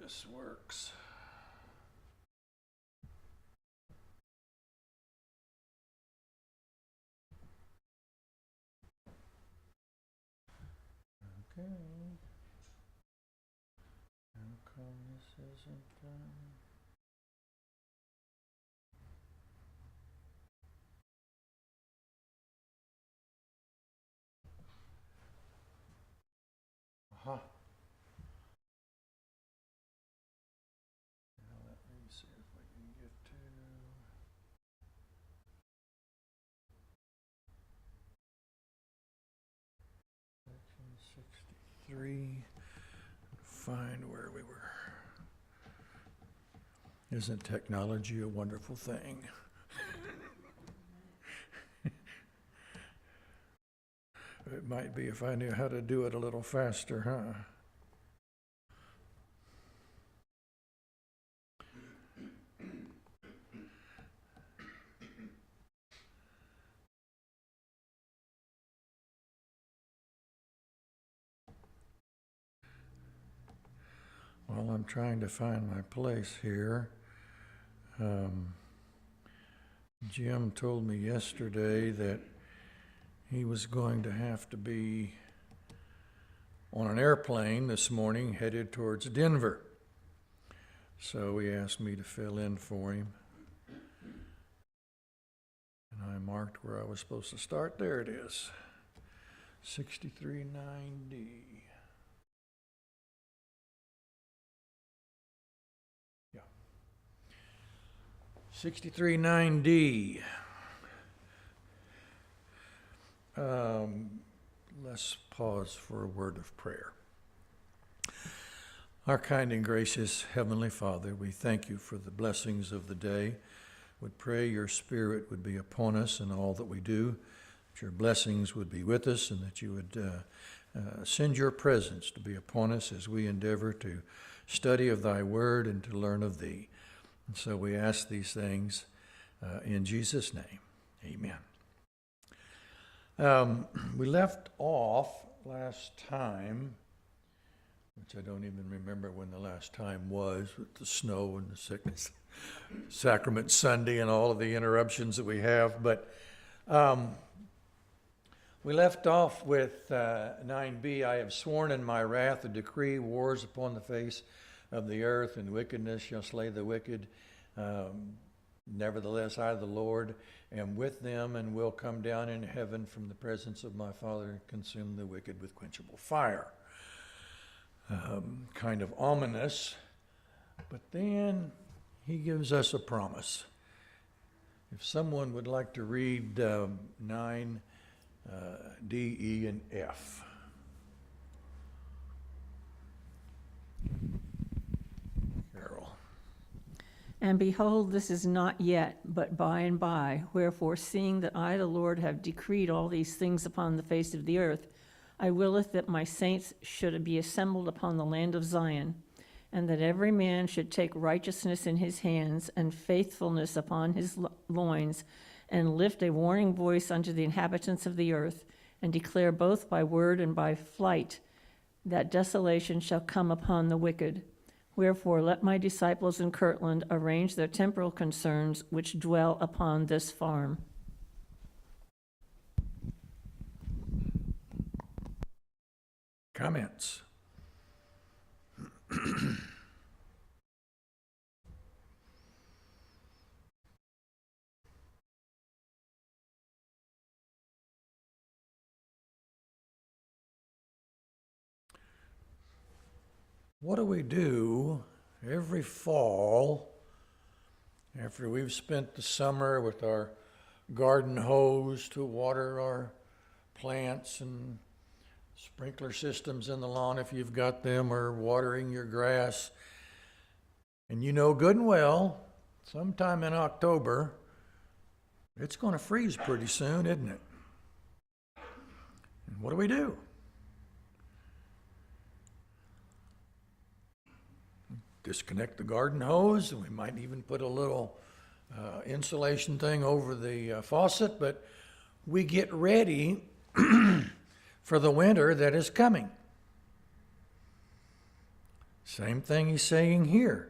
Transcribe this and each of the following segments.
this works. Okay. How come this isn't done? Aha. Now let me see if I can get to section 63. Find where we were. Isn't technology a wonderful thing? It might be if I knew how to do it a little faster, huh? While I'm trying to find my place here, Jim told me yesterday that he was going to have to be on an airplane this morning headed towards Denver. So he asked me to fill in for him. And I marked where I was supposed to start. There it is. 63-9D. Yeah. 63-9D. Let's pause for a word of prayer. Our kind and gracious Heavenly Father, we thank you for the blessings of the day. We pray your Spirit would be upon us in all that we do, that your blessings would be with us, and that you would send your presence to be upon us as we endeavor to study of thy word and to learn of thee. And so we ask these things in Jesus' name. Amen. We left off last time, which I don't even remember when the last time was, with the snow and the sickness, Sacrament Sunday and all of the interruptions that we have. But we left off with 9b, I have sworn in my wrath, a decree, wars upon the face of the earth, and wickedness shall slay the wicked. Nevertheless, I, the Lord, am with them and will come down in heaven from the presence of my Father and consume the wicked with quenchable fire. Kind of ominous, but then he gives us a promise. If someone would like to read 9, D, E, and F. And behold, this is not yet, but by and by. Wherefore, seeing that I, the Lord, have decreed all these things upon the face of the earth, I willeth that my saints should be assembled upon the land of Zion, and that every man should take righteousness in his hands, and faithfulness upon his loins, and lift a warning voice unto the inhabitants of the earth, and declare both by word and by flight that desolation shall come upon the wicked. Wherefore, let my disciples in Kirtland arrange their temporal concerns which dwell upon this farm. Comments? What do we do every fall after we've spent the summer with our garden hose to water our plants and sprinkler systems in the lawn if you've got them, or watering your grass? And you know good and well, sometime in October, it's going to freeze pretty soon, isn't it? And what do we do? Disconnect the garden hose, and we might even put a little insulation thing over the faucet, but we get ready for the winter that is coming. Same thing he's saying here.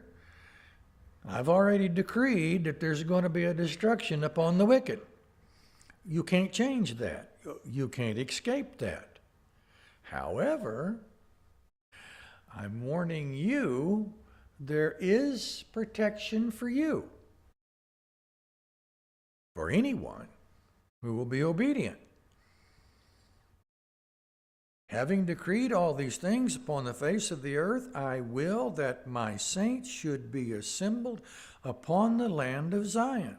I've already decreed that there's going to be a destruction upon the wicked. You can't change that. You can't escape that. However, I'm warning you, there is protection for you, for anyone who will be obedient. Having decreed all these things upon the face of the earth, I will that my saints should be assembled upon the land of Zion.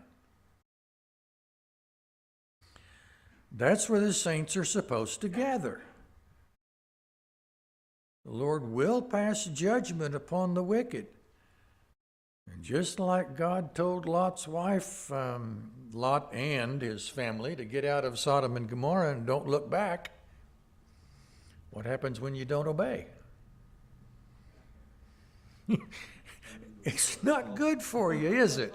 That's where the saints are supposed to gather. The Lord will pass judgment upon the wicked. And just like God told Lot's wife, Lot and his family, to get out of Sodom and Gomorrah and don't look back, what happens when you don't obey? It's not good for you, is it?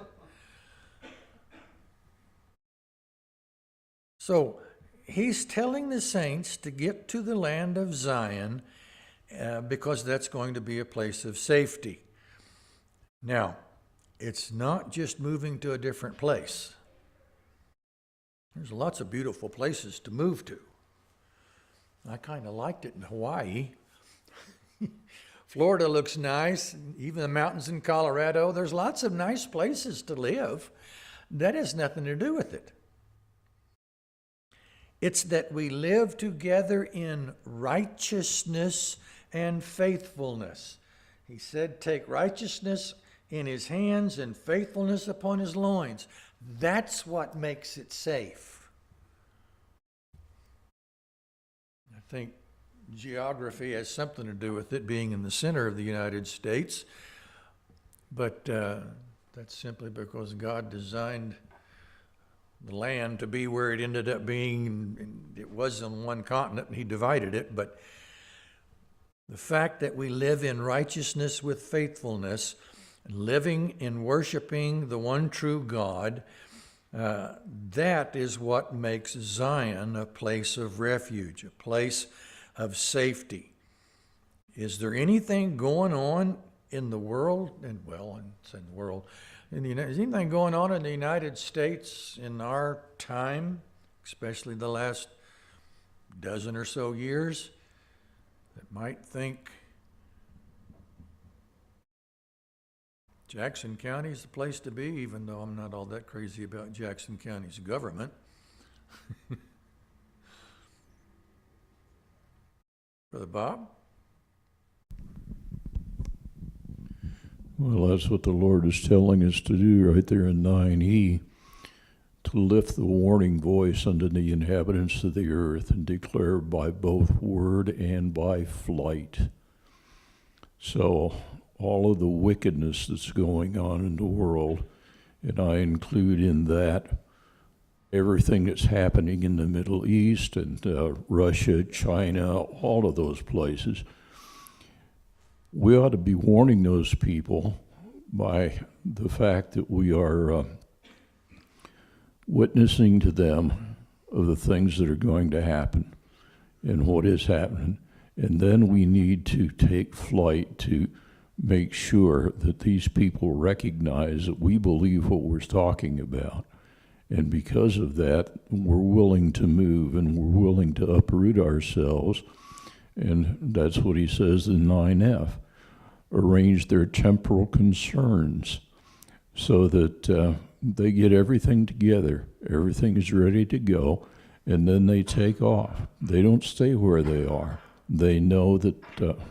So he's telling the saints to get to the land of Zion because that's going to be a place of safety. Now, it's not just moving to a different place. There's lots of beautiful places to move to. I kind of liked it in Hawaii. Florida looks nice, even the mountains in Colorado. There's lots of nice places to live. That has nothing to do with it. It's that we live together in righteousness and faithfulness. He said, take righteousness in his hands and faithfulness upon his loins. That's what makes it safe. I think geography has something to do with it being in the center of the United States, but that's simply because God designed the land to be where it ended up being. It was on one continent and he divided it, but the fact that we live in righteousness with faithfulness, living in worshiping the one true God, that is what makes Zion a place of refuge, a place of safety. Is there anything going on in the world, is anything going on in the United States in our time, especially the last dozen or so years, that might think Jackson County is the place to be, even though I'm not all that crazy about Jackson County's government? Brother Bob? Well, that's what the Lord is telling us to do right there in 9E, to lift the warning voice unto the inhabitants of the earth and declare by both word and by flight. So all of the wickedness that's going on in the world, and I include in that everything that's happening in the Middle East and Russia, China, all of those places. We ought to be warning those people by the fact that we are witnessing to them of the things that are going to happen and what is happening. And then we need to take flight to make sure that these people recognize that we believe what we're talking about. And because of that, we're willing to move and we're willing to uproot ourselves. And that's what he says in 9F. Arrange their temporal concerns so that they get everything together. Everything is ready to go, and then they take off. They don't stay where they are. They know that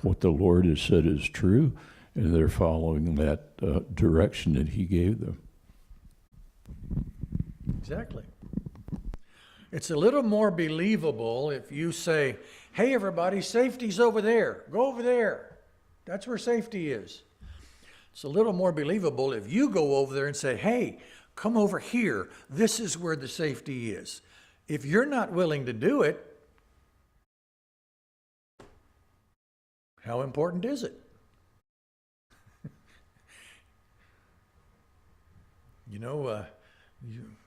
what the Lord has said is true, and they're following that direction that he gave them. Exactly. It's a little more believable if you say, hey, everybody, safety's over there. Go over there. That's where safety is. It's a little more believable if you go over there and say, hey, come over here. This is where the safety is. If you're not willing to do it, how important is it?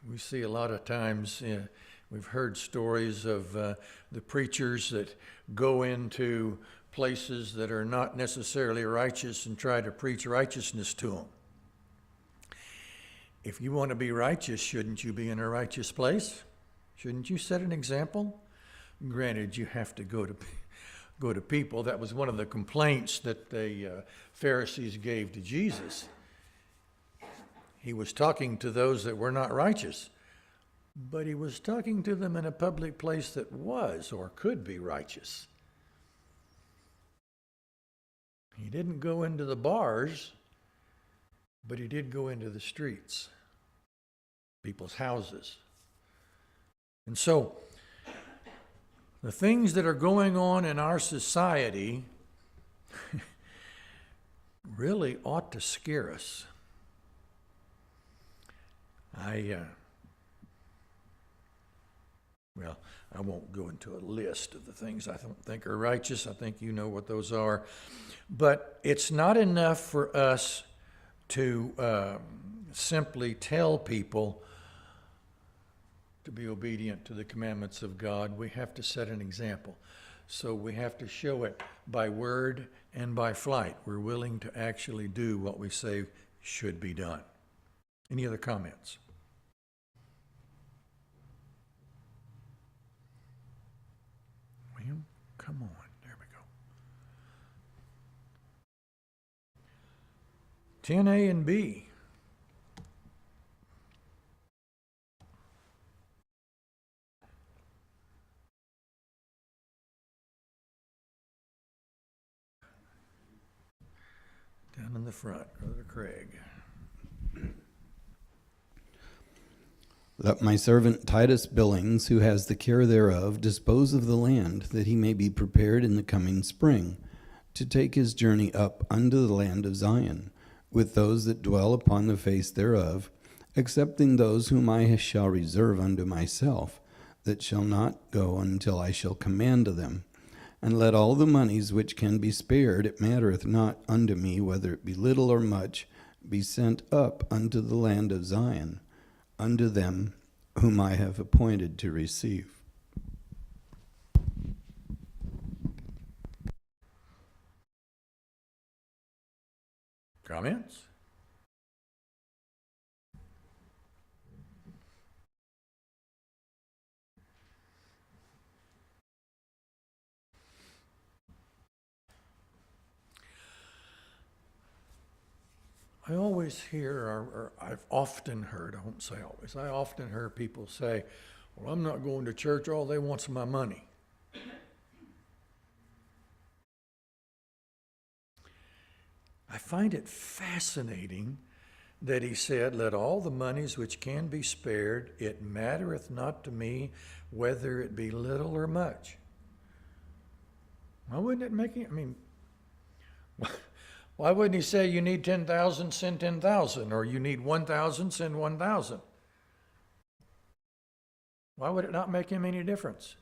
We see a lot of times, we've heard stories of the preachers that go into places that are not necessarily righteous and try to preach righteousness to them. If you want to be righteous, shouldn't you be in a righteous place? Shouldn't you set an example? Granted, you have to go to people. That was one of the complaints that the Pharisees gave to Jesus. He was talking to those that were not righteous, but he was talking to them in a public place that was or could be righteous. He didn't go into the bars, but he did go into the streets, people's houses. And so, the things that are going on in our society really ought to scare us. I won't go into a list of the things I don't think are righteous. I think you know what those are. But it's not enough for us to simply tell people to be obedient to the commandments of God. We have to set an example. So we have to show it by word and by flight. We're willing to actually do what we say should be done. Any other comments? William, come on. There we go. 10A and B. Down in the front, Brother Craig. Let my servant Titus Billings, who has the care thereof, dispose of the land, that he may be prepared in the coming spring, to take his journey up unto the land of Zion, with those that dwell upon the face thereof, excepting those whom I shall reserve unto myself, that shall not go until I shall command them. And let all the monies which can be spared, it mattereth not unto me whether it be little or much, be sent up unto the land of Zion, unto them whom I have appointed to receive. Comments? I always hear, or I've often heard, I won't say always, I often hear people say, well, I'm not going to church, all they want's my money. I find it fascinating that he said, let all the monies which can be spared, it mattereth not to me whether it be little or much. Why wouldn't it make it, why wouldn't he say you need 10,000, send 10,000, or you need 1,000, send 1,000? Why would it not make him any difference?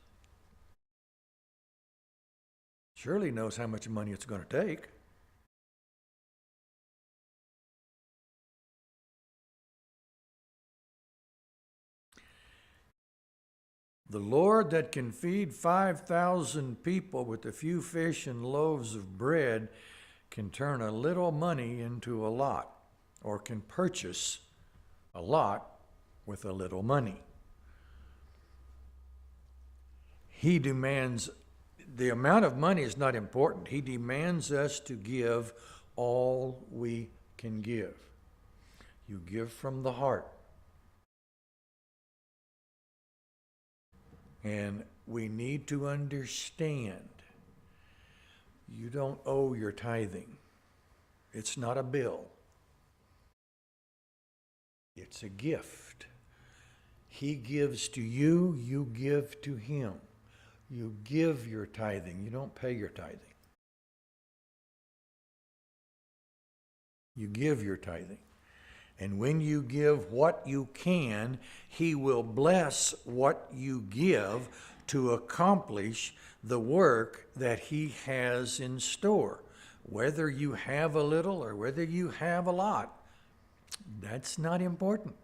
Surely he knows how much money it's going to take. The Lord that can feed 5,000 people with a few fish and loaves of bread can turn a little money into a lot, or can purchase a lot with a little money. He demands, the amount of money is not important. He demands us to give all we can give. You give from the heart. And we need to understand, you don't owe your tithing. It's not a bill. It's a gift. He gives to you, you give to him. You give your tithing. You don't pay your tithing. You give your tithing. And when you give what you can, he will bless what you give to accomplish the work that he has in store. Whether you have a little or whether you have a lot, that's not important.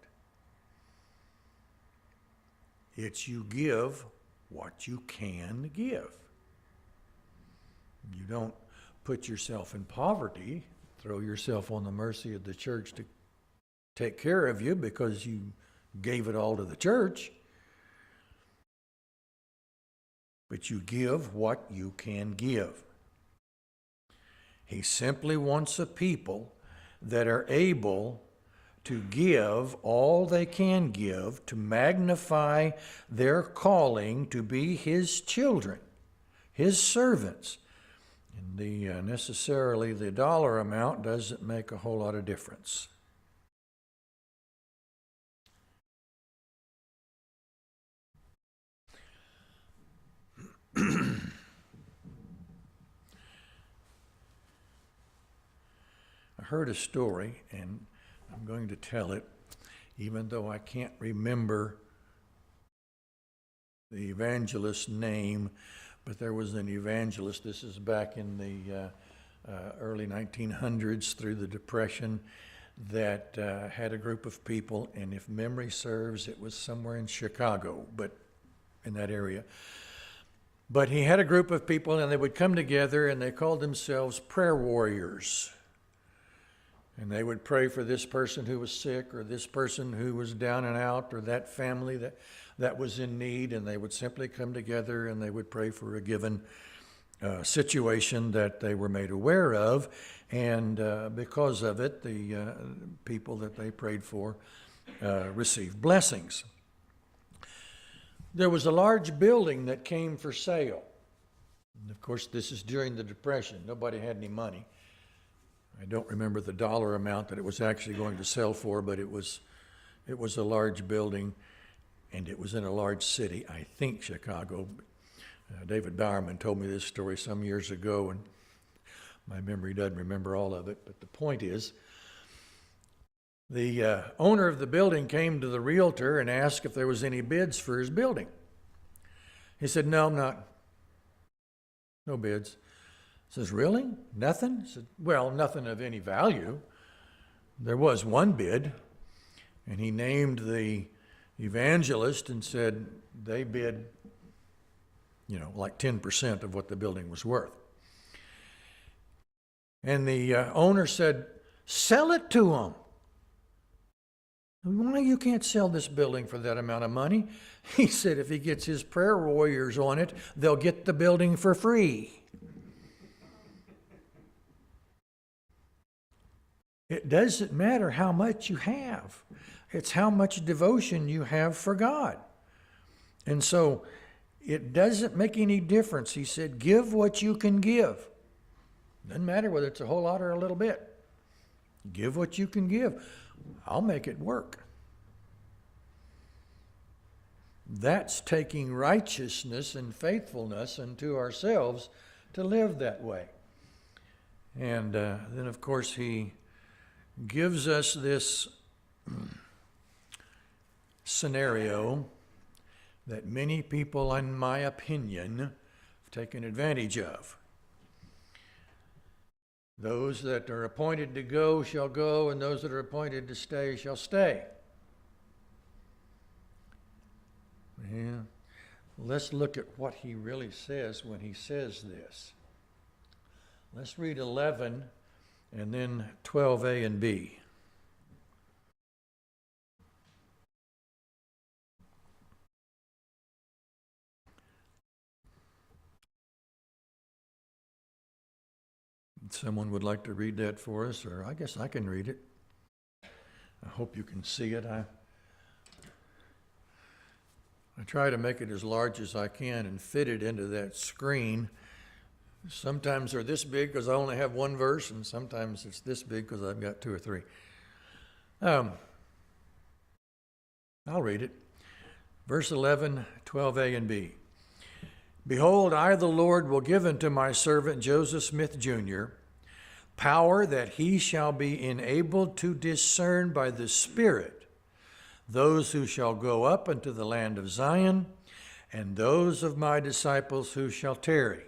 It's you give what you can give. You don't put yourself in poverty, throw yourself on the mercy of the church to take care of you because you gave it all to the church. But you give what you can give. He simply wants a people that are able to give all they can give to magnify their calling to be His children, His servants. And necessarily the dollar amount doesn't make a whole lot of difference. I heard a story, and I'm going to tell it, even though I can't remember the evangelist's name, but there was an evangelist. This is back in the early 1900s through the Depression that had a group of people, and if memory serves, it was somewhere in Chicago, but in that area. But he had a group of people, and they would come together, and they called themselves prayer warriors. And they would pray for this person who was sick, or this person who was down and out, or that family that was in need, and they would simply come together and they would pray for a given situation that they were made aware of, and because of it, the people that they prayed for received blessings. There was a large building that came for sale. And of course, this is during the Depression. Nobody had any money. I don't remember the dollar amount that it was actually going to sell for, but it was a large building, and it was in a large city, I think Chicago. David Bowerman told me this story some years ago, and my memory doesn't remember all of it, but the point is, the owner of the building came to the realtor and asked if there was any bids for his building. He said, "No, I'm not. No bids." Says, "Really? Nothing?" Said, "Well, nothing of any value." There was one bid, and he named the evangelist and said they bid, like 10% of what the building was worth. And the owner said, "Sell it to him." "Why you can't sell this building for that amount of money?" He said, "If he gets his prayer warriors on it, they'll get the building for free." It doesn't matter how much you have. It's how much devotion you have for God. And so it doesn't make any difference. He said, give what you can give. Doesn't matter whether it's a whole lot or a little bit. Give what you can give. I'll make it work. That's taking righteousness and faithfulness unto ourselves to live that way. And then, of course, he gives us this scenario that many people, in my opinion, have taken advantage of. Those that are appointed to go shall go, and those that are appointed to stay shall stay. Yeah. Let's look at what he really says when he says this. Let's read 11 and then 12a and b. Someone would like to read that for us, or I guess I can read it. I hope you can see it. I try to make it as large as I can and fit it into that screen. Sometimes they're this big because I only have one verse, and sometimes it's this big because I've got two or three. I'll read it. Verse 11, 12a and b. Behold, I, the Lord, will give unto my servant Joseph Smith, Jr., power that he shall be enabled to discern by the Spirit those who shall go up into the land of Zion, and those of my disciples who shall tarry.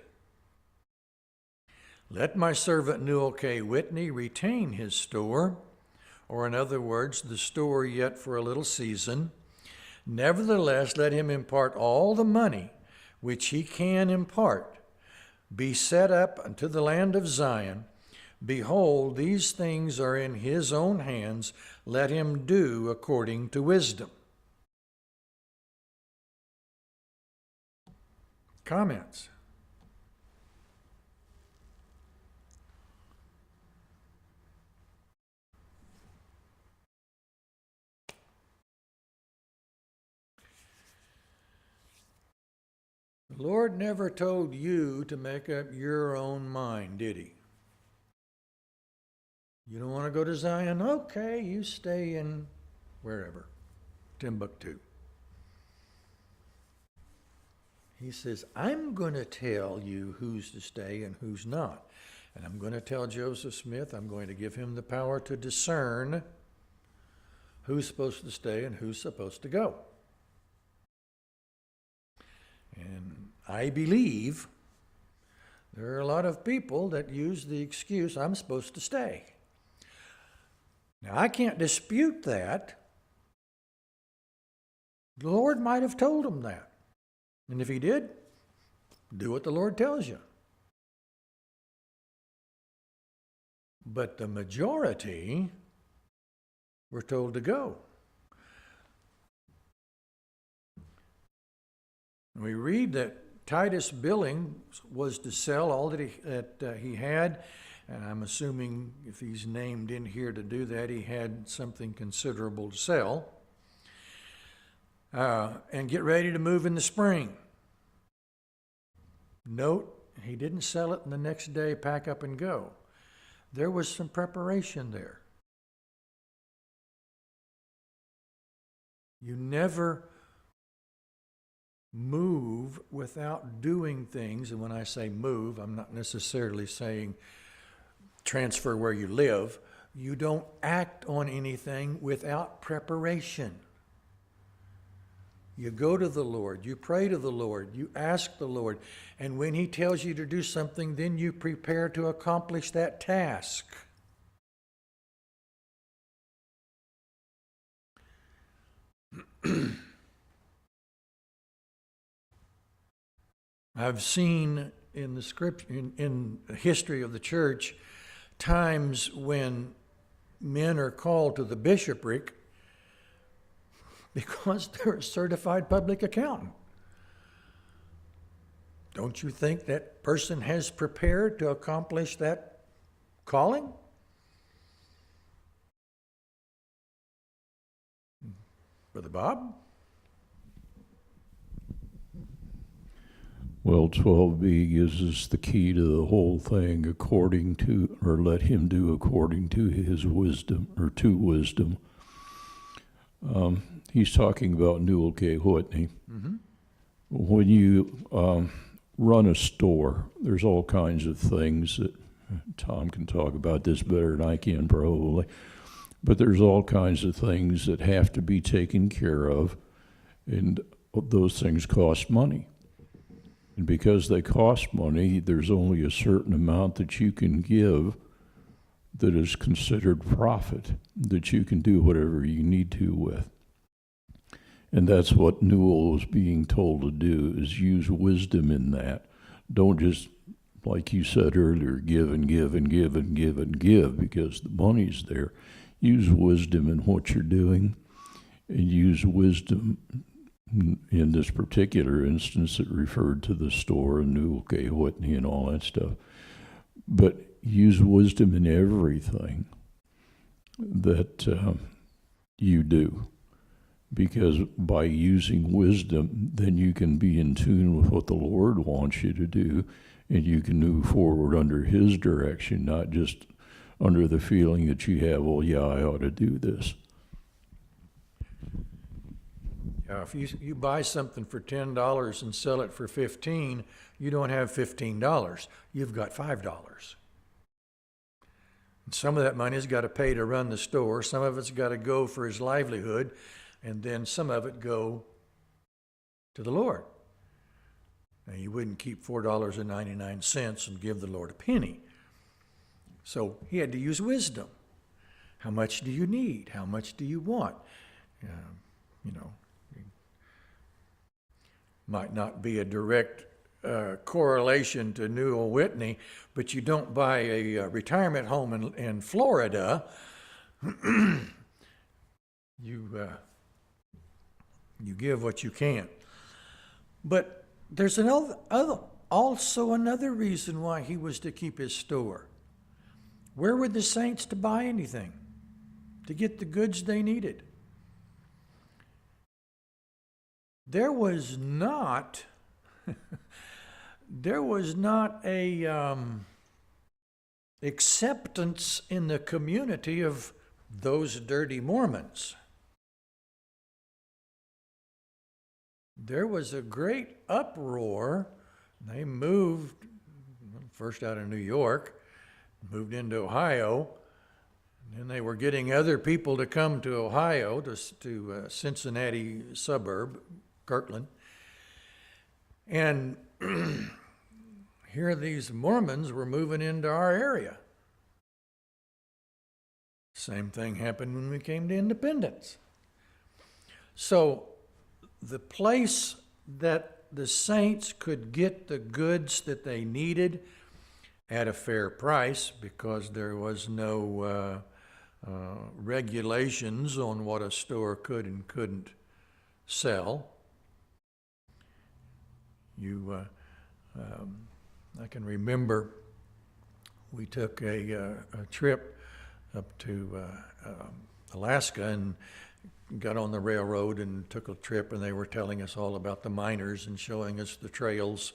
Let my servant Newell K. Whitney retain his store, or in other words, the store yet for a little season. Nevertheless, let him impart all the money which he can impart, be set up unto the land of Zion. Behold, these things are in his own hands. Let him do according to wisdom. Comments? The Lord never told you to make up your own mind, did he? You don't want to go to Zion? Okay, you stay in wherever, Timbuktu. He says, I'm going to tell you who's to stay and who's not. And I'm going to tell Joseph Smith, I'm going to give him the power to discern who's supposed to stay and who's supposed to go. And I believe there are a lot of people that use the excuse, I'm supposed to stay. Now, I can't dispute that. The Lord might have told them that. And if he did, do what the Lord tells you. But the majority were told to go. We read that Titus Billings was to sell all that he had, and I'm assuming if he's named in here to do that, he had something considerable to sell, and get ready to move in the spring. Note, he didn't sell it and the next day pack up and go. There was some preparation there. You never move without doing things. And when I say move, I'm not necessarily saying transfer where you live. You don't act on anything without preparation. You go to the Lord, you pray to the Lord, you ask the Lord, and when he tells you to do something, then you prepare to accomplish that task. I've seen in the scripture, in the history of the church, times when men are called to the bishopric because they're a certified public accountant. Don't you think that person has prepared to accomplish that calling? Brother Bob? Well, 12b gives us the key to the whole thing, according to, or let him do according to his wisdom, or to wisdom. He's talking about Newell K. Whitney. Mm-hmm. When you run a store, there's all kinds of things that Tom can talk about this better than I can probably, but there's all kinds of things that have to be taken care of, and those things cost money. And because they cost money, there's only a certain amount that you can give that is considered profit, that you can do whatever you need to with. And that's what Newell was being told to do, is use wisdom in that. Don't just, like you said earlier, give and give and give and give and give because the money's there. Use wisdom in what you're doing, and use wisdom in this particular instance. It referred to the store and Newell K. Whitney and all that stuff. But use wisdom in everything that you do. Because by using wisdom, then you can be in tune with what the Lord wants you to do, and you can move forward under his direction, not just under the feeling that you have, well, yeah, I ought to do this. Yeah, if you buy something for $10 and sell it for $15, you don't have $15. You've got $5. And some of that money's got to pay to run the store. Some of it's got to go for his livelihood. And then some of it go to the Lord. Now, you wouldn't keep $4.99 and give the Lord a penny. So he had to use wisdom. How much do you need? How much do you want? You know, it might not be a direct correlation to Newell Whitney, but you don't buy a retirement home in Florida. You give what you can. But there's also another reason why he was to keep his store. Where were the saints to buy anything? To get the goods they needed? There was not a acceptance in the community of those dirty Mormons. There was a great uproar. They moved, first out of New York, moved into Ohio, and then they were getting other people to come to Ohio, to Cincinnati suburb, Kirtland. And here these Mormons were moving into our area. Same thing happened when we came to Independence. So the place that the saints could get the goods that they needed at a fair price, because there was no regulations on what a store could and couldn't sell. I can remember we took a trip up to Alaska and got on the railroad and took a trip, and they were telling us all about the miners and showing us the trails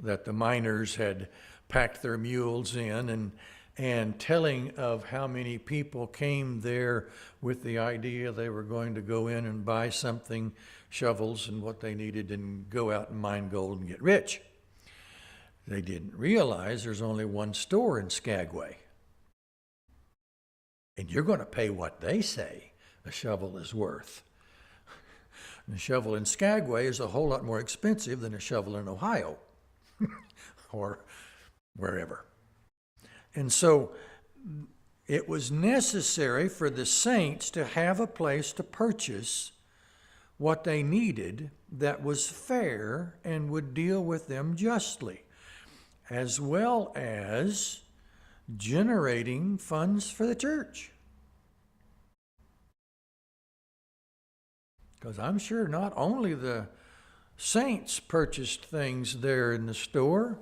that the miners had packed their mules in, and telling of how many people came there with the idea they were going to go in and buy something, shovels and what they needed, and go out and mine gold and get rich. They didn't realize there's only one store in Skagway. And you're going to pay what they say a shovel is worth. And a shovel in Skagway is a whole lot more expensive than a shovel in Ohio or wherever. And so it was necessary for the saints to have a place to purchase what they needed that was fair and would deal with them justly, as well as generating funds for the church. Because I'm sure not only the saints purchased things there in the store.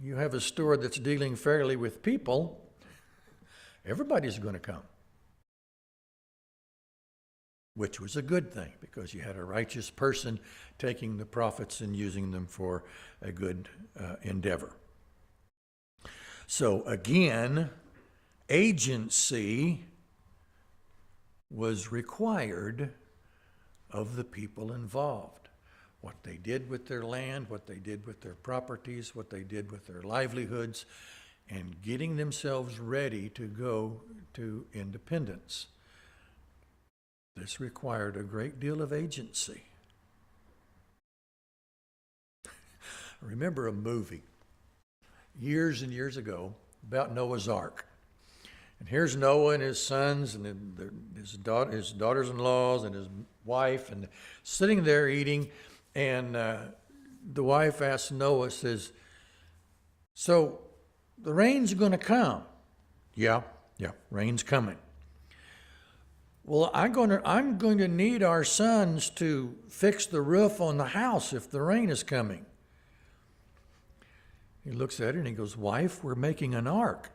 You have a store that's dealing fairly with people, everybody's going to come. Which was a good thing, because you had a righteous person taking the profits and using them for a good endeavor. So again, agency was required of the people involved. What they did with their land, what they did with their properties, what they did with their livelihoods, and getting themselves ready to go to independence. This required a great deal of agency. I remember a movie years and years ago about Noah's Ark. And here's Noah and his sons and his daughters-in-laws and his wife, and sitting there eating. And the wife asks Noah, says, "So the rain's going to come?" Yeah, rain's coming. "Well, I'm going to need our sons to fix the roof on the house if the rain is coming." He looks at her and he goes, "Wife, we're making an ark,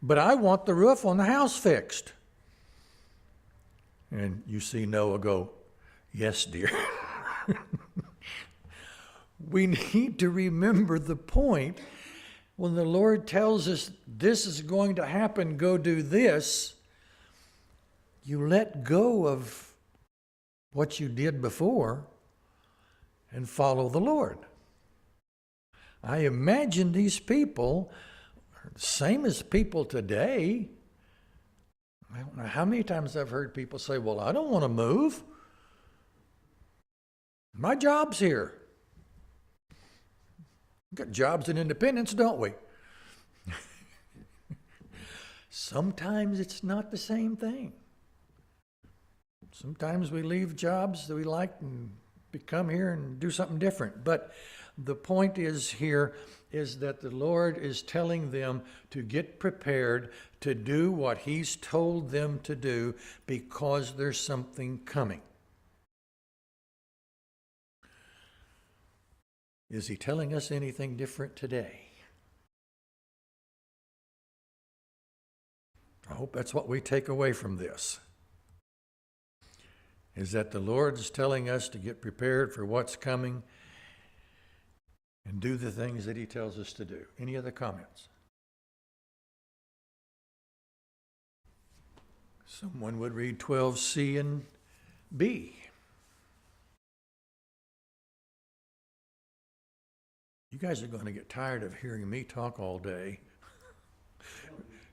but I want the roof on the house fixed." And you see Noah go, "Yes, dear." We need to remember the point when the Lord tells us this is going to happen, go do this. You let go of what you did before and follow the Lord. I imagine these people are the same as people today. I don't know how many times I've heard people say, "Well, I don't want to move. My job's here." We've got jobs in Independence, don't we? Sometimes it's not the same thing. Sometimes we leave jobs that we like and come here and do something different. But the point is here is that the Lord is telling them to get prepared to do what He's told them to do because there's something coming. Is He telling us anything different today? I hope that's what we take away from this. Is that the Lord is telling us to get prepared for what's coming and do the things that He tells us to do. Any other comments? Someone would read 12C and B. You guys are going to get tired of hearing me talk all day.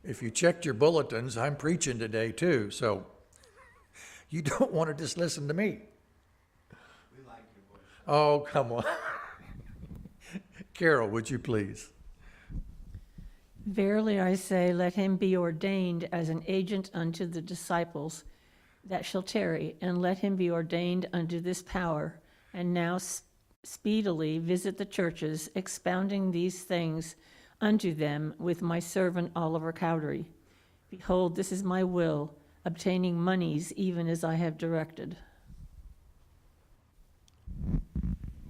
If you checked your bulletins, I'm preaching today too, so you don't want to just listen to me. We like your voice. Oh, come on. Carol, would you please? Verily I say, let him be ordained as an agent unto the disciples that shall tarry, and let him be ordained unto this power, and now speedily visit the churches, expounding these things unto them with my servant Oliver Cowdery. Behold, this is my will, obtaining monies even as I have directed.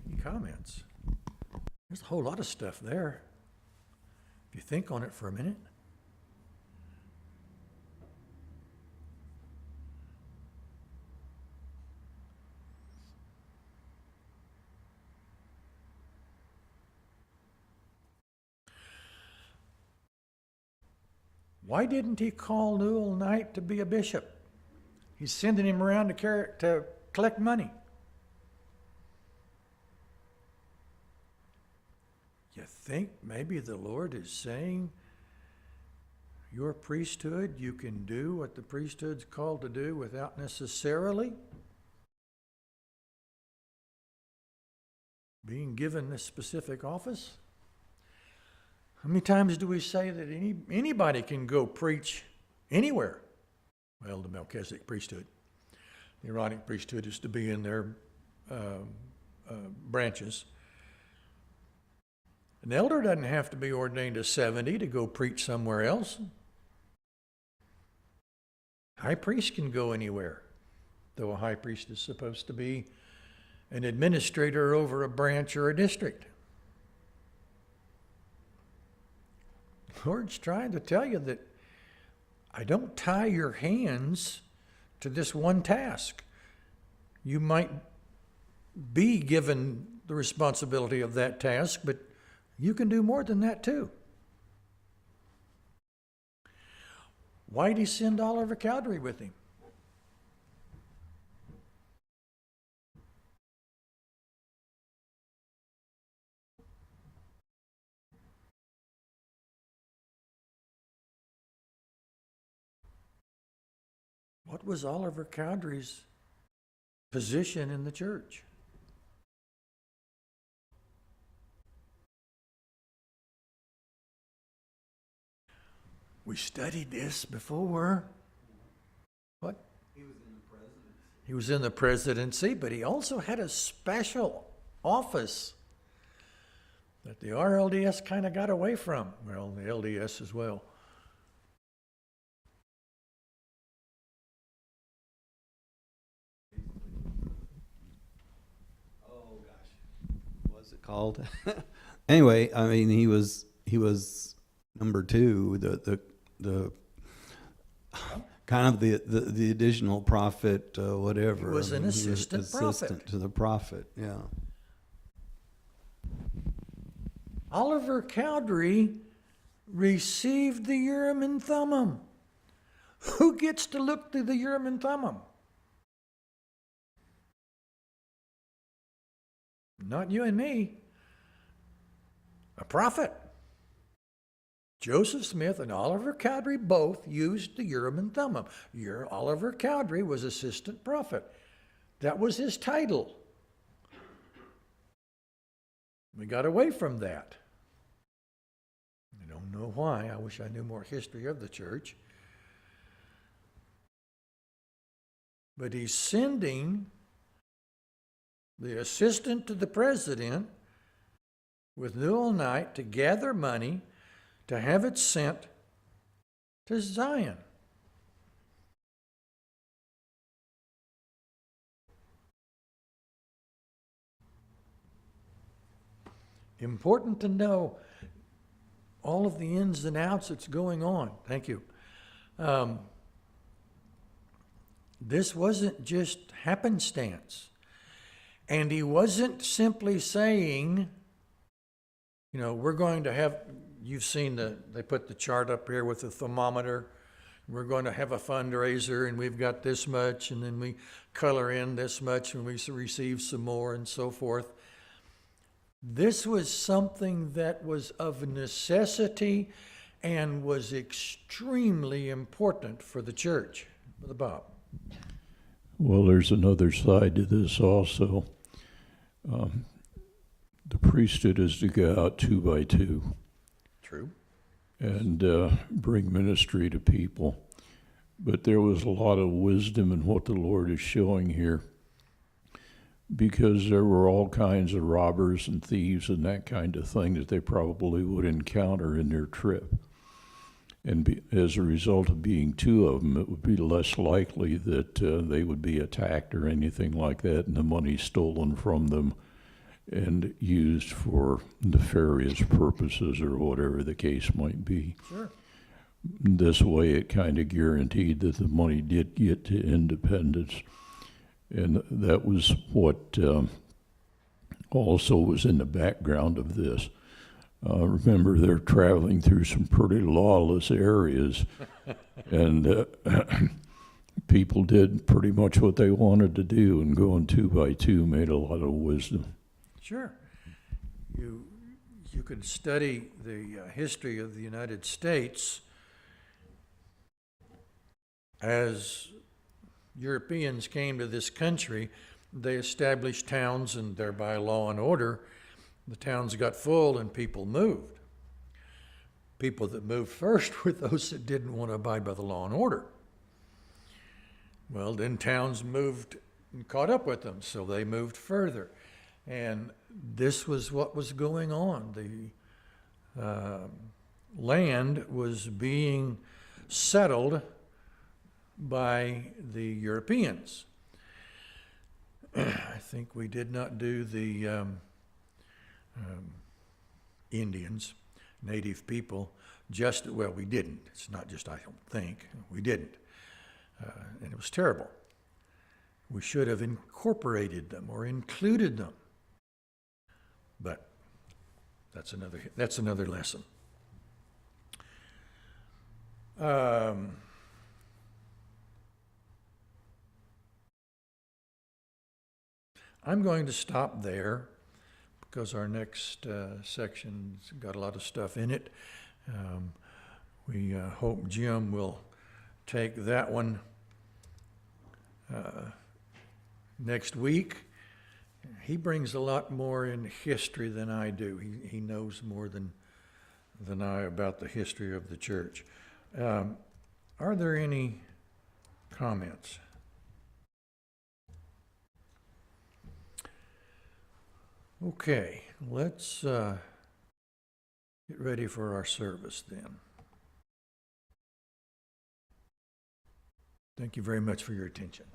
Any comments? There's a whole lot of stuff there. If you think on it for a minute. Why didn't He call Newell Knight to be a bishop? He's sending him around to collect money. You think maybe the Lord is saying, your priesthood, you can do what the priesthood's called to do without necessarily being given this specific office? How many times do we say that anybody can go preach anywhere? Well, the Melchizedek priesthood. The Aaronic priesthood is to be in their branches. An elder doesn't have to be ordained to 70 to go preach somewhere else. High priest can go anywhere, though a high priest is supposed to be an administrator over a branch or a district. The Lord's trying to tell you that I don't tie your hands to this one task. You might be given the responsibility of that task, but you can do more than that too. Why'd He send Oliver Cowdery with him? What was Oliver Cowdery's position in the church? We studied this before. What? He was in the presidency. He was in the presidency, but he also had a special office that the RLDS kind of got away from. Well, the LDS as well. Oh gosh, what was it called? Anyway, I mean, he was number two, the kind of the additional prophet, whatever. He was an assistant prophet to the prophet. Yeah. Oliver Cowdery received the Urim and Thummim. Who gets to look through the Urim and Thummim? Not you and me. A prophet. Joseph Smith and Oliver Cowdery both used the Urim and Thummim. Oliver Cowdery was assistant prophet. That was his title. We got away from that. I don't know why. I wish I knew more history of the church. But he's sending the assistant to the president, with Newell Knight to gather money to have it sent to Zion. Important to know all of the ins and outs that's going on. Thank you. This wasn't just happenstance. And he wasn't simply saying, you know, we're going to have, you've seen they put the chart up here with the thermometer. We're going to have a fundraiser and we've got this much, and then we color in this much and we receive some more and so forth. This was something that was of necessity and was extremely important for the church. Brother Bob. Well, there's another side to this also. The priesthood is to go out 2 by 2 True. and bring ministry to people. But there was a lot of wisdom in what the Lord is showing here, because there were all kinds of robbers and thieves and that kind of thing that they probably would encounter in their trip. And as a result of being 2 of them, it would be less likely that they would be attacked or anything like that, and the money stolen from them and used for nefarious purposes or whatever the case might be. Sure. This way it kind of guaranteed that the money did get to independence. And that was what also was in the background of this. Remember, they're traveling through some pretty lawless areas, and people did pretty much what they wanted to do, and going 2 by 2 made a lot of wisdom. Sure. You could study the history of the United States as Europeans came to this country. They established towns, and thereby law and order. The towns got full and people moved. People that moved first were those that didn't want to abide by the law and order. Well, then towns moved and caught up with them, so they moved further. And this was what was going on. The land was being settled by the Europeans. I think we did not do the Indians, native people, well, we didn't. It's not just I don't think, we didn't. And it was terrible. We should have incorporated them or included them. But that's another lesson. I'm going to stop there because our next section's got a lot of stuff in it. We hope Jim will take that one next week. He brings a lot more in history than I do. He knows more than I about the history of the church. Are there any comments? Okay, let's get ready for our service then. Thank you very much for your attention.